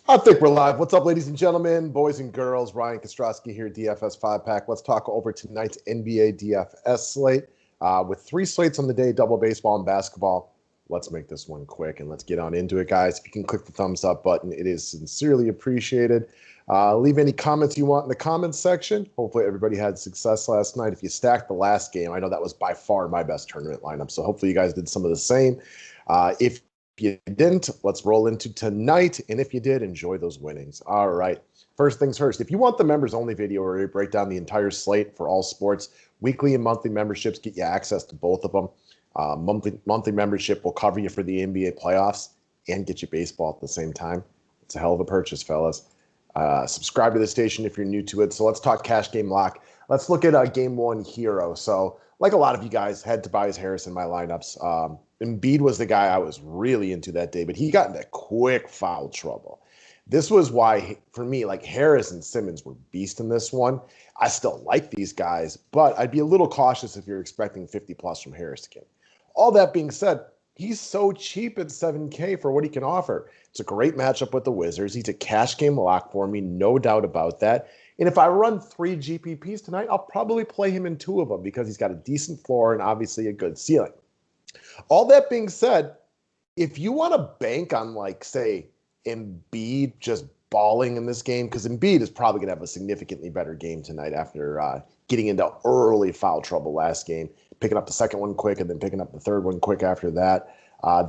I think we're live. What's up, ladies and gentlemen, boys and girls? Ryan Kostrowski here, DFS 5-Pack. Let's talk over tonight's NBA DFS slate. With three slates on the day, double baseball and basketball. Let's make this one quick and let's get on into it, guys. If you can click the thumbs up button, it is sincerely appreciated. Leave any comments you want in the comments section. Hopefully everybody had success last night. If you stacked the last game, I know that was by far my best tournament lineup, so hopefully you guys did some of the same. If you didn't, let's roll into tonight. And if you did, enjoy those winnings. All right. First things first, if you want the members only video where we break down the entire slate for all sports, weekly and monthly memberships get you access to both of them. Monthly membership will cover you for the NBA playoffs and get you baseball at the same time. It's a hell of a purchase, fellas. Subscribe to the station if you're new to it. So let's talk cash game lock. Let's look at game one hero. So like a lot of you guys, had Tobias Harris in my lineups. Embiid was the guy I was really into that day, but he got into quick foul trouble. This was why, for me, like Harris and Simmons were beast in this one. I still like these guys, but I'd be a little cautious if you're expecting 50 plus from Harris again. All that being said, he's so cheap at 7K for what he can offer. It's a great matchup with the Wizards. He's a cash game lock for me, no doubt about that. And if I run 3 GPPs tonight, I'll probably play him in 2 of them because he's got a decent floor and obviously a good ceiling. All that being said, if you want to bank on, like, say, Embiid just balling in this game, because Embiid is probably going to have a significantly better game tonight after getting into early foul trouble last game, picking up the second one quick and then picking up the third one quick after that.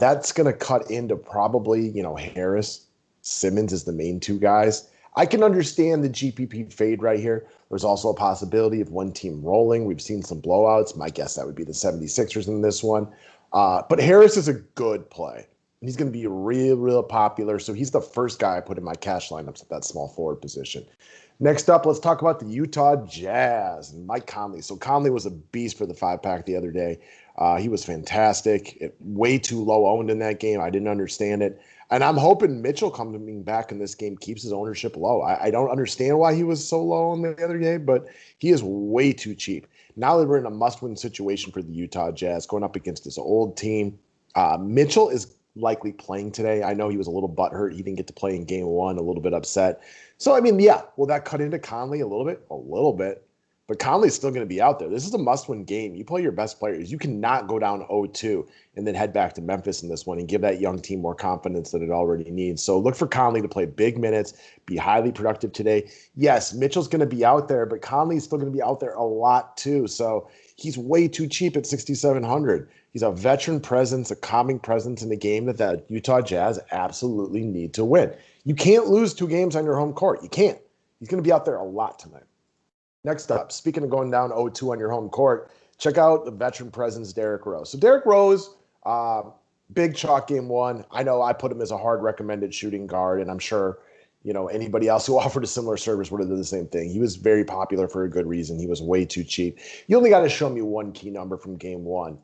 That's going to cut into probably, Harris. Simmons is the main 2 guys. I can understand the GPP fade right here. There's also a possibility of one team rolling. We've seen some blowouts. My guess that would be the 76ers in this one. But Harris is a good play. He's going to be real popular. So he's the first guy I put in my cash lineups at that small forward position. Next up, let's talk about the Utah Jazz and Mike Conley. So Conley was a beast for the 5-pack the other day. He was fantastic. Way too low owned in that game. I didn't understand it. And I'm hoping Mitchell coming back in this game keeps his ownership low. I don't understand why he was so low on the other day, but he is way too cheap. Now that we're in a must-win situation for the Utah Jazz, going up against this old team, Mitchell is likely playing today. I know he was a little butthurt. He didn't get to play in game 1, a little bit upset. So, I mean, yeah, will that cut into Conley a little bit? A little bit. But Conley's still going to be out there. This is a must-win game. You play your best players. You cannot go down 0-2 and then head back to Memphis in this one and give that young team more confidence that it already needs. So look for Conley to play big minutes, be highly productive today. Yes, Mitchell's going to be out there, but Conley's still going to be out there a lot too. So he's way too cheap at 6,700. He's a veteran presence, a calming presence in a game that the Utah Jazz absolutely need to win. You can't lose 2 games on your home court. You can't. He's going to be out there a lot tonight. Next up, speaking of going down 0-2 on your home court, check out the veteran presence, Derrick Rose. So Derrick Rose, big chalk game 1. I know I put him as a hard recommended shooting guard, and I'm sure, anybody else who offered a similar service would have done the same thing. He was very popular for a good reason. He was way too cheap. You only got to show me one key number from game 1.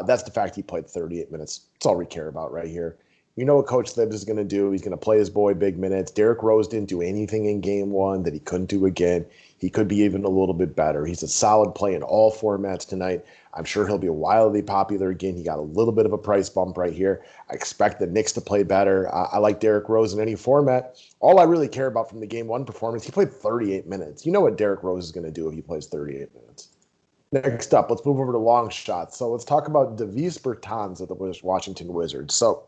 That's the fact he played 38 minutes. That's all we care about right here. You know what Coach Thibs is going to do. He's going to play his boy big minutes. Derrick Rose didn't do anything in game 1 that he couldn't do again. He could be even a little bit better. He's a solid play in all formats tonight. I'm sure he'll be wildly popular again. He got a little bit of a price bump right here. I expect the Knicks to play better. I like Derrick Rose in any format. All I really care about from the game 1 performance, he played 38 minutes. You know what Derrick Rose is going to do if he plays 38 minutes. Next up, let's move over to long shots. So let's talk about Davis Bertans of the Washington Wizards. So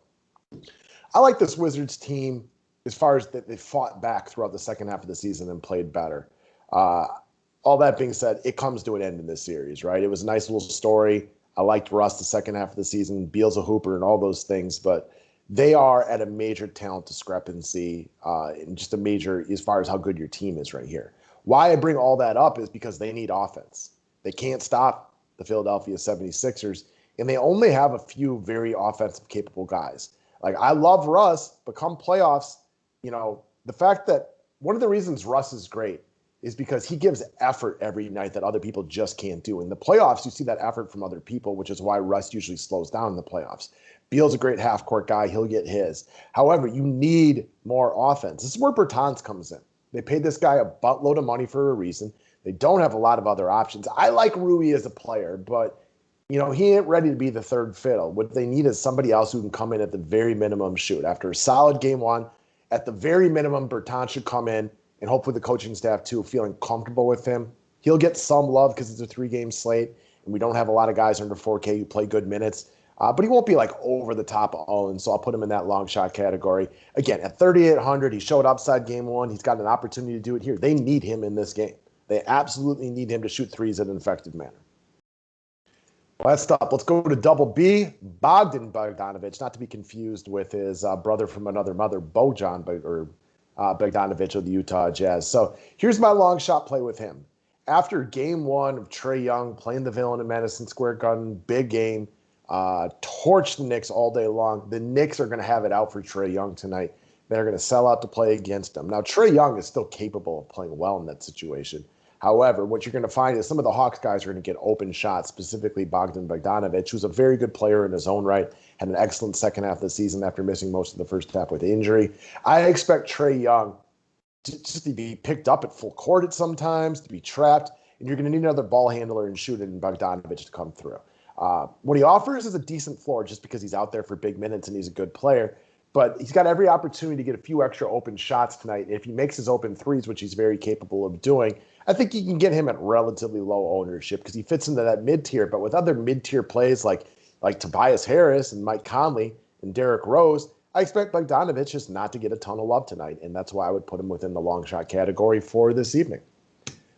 I like this Wizards team as far as that they fought back throughout the second half of the season and played better. All that being said, it comes to an end in this series, right? It was a nice little story. I liked Russ the second half of the season, Beal's a hooper and all those things, but they are at a major talent discrepancy and just a major as far as how good your team is right here. Why I bring all that up is because they need offense. They can't stop the Philadelphia 76ers, and they only have a few very offensive capable guys. Like, I love Russ, but come playoffs, the fact that one of the reasons Russ is great is because he gives effort every night that other people just can't do. In the playoffs, you see that effort from other people, which is why Russ usually slows down in the playoffs. Beal's a great half-court guy. He'll get his. However, you need more offense. This is where Bertans comes in. They paid this guy a buttload of money for a reason. They don't have a lot of other options. I like Rui as a player, but he ain't ready to be the third fiddle. What they need is somebody else who can come in at the very minimum shoot. After a solid game 1, At the very minimum, Bertans should come in, and hopefully the coaching staff too, feeling comfortable with him. He'll get some love because it's a 3-game slate, and we don't have a lot of guys under 4K who play good minutes. But he won't be like over the top owned, so I'll put him in that long shot category. Again, at 3,800, he showed upside game one. He's got an opportunity to do it here. They need him in this game. They absolutely need him to shoot threes in an effective manner. Last up, let's go to double B, Bogdan Bogdanovic, not to be confused with his brother from another mother, Bogdan Bogdanovic of the Utah Jazz. So here's my long shot play with him. After game one of Trae Young playing the villain in Madison Square Garden, big game, torched the Knicks all day long. The Knicks are going to have it out for Trae Young tonight. They're going to sell out to play against him. Now, Trae Young is still capable of playing well in that situation. However, what you're going to find is some of the Hawks guys are going to get open shots, specifically Bogdan Bogdanovic, who's a very good player in his own right, had an excellent second half of the season after missing most of the first half with injury. I expect Trae Young to be picked up at full court at sometimes, to be trapped, and you're going to need another ball handler and shooter in Bogdanovic to come through. What he offers is a decent floor just because he's out there for big minutes and he's a good player. But he's got every opportunity to get a few extra open shots tonight. If he makes his open threes, which he's very capable of doing, I think you can get him at relatively low ownership because he fits into that mid-tier. But with other mid-tier plays like Tobias Harris and Mike Conley and Derrick Rose, I expect Bogdanovic just not to get a ton of love tonight. And that's why I would put him within the long shot category for this evening.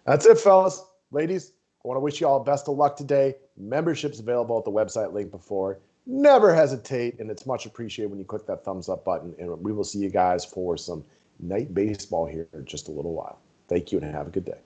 That's it, fellas. Ladies, I want to wish you all best of luck today. Membership's available at the website link before. Never hesitate, and it's much appreciated when you click that thumbs up button. And we will see you guys for some night baseball here in just a little while. Thank you, and have a good day.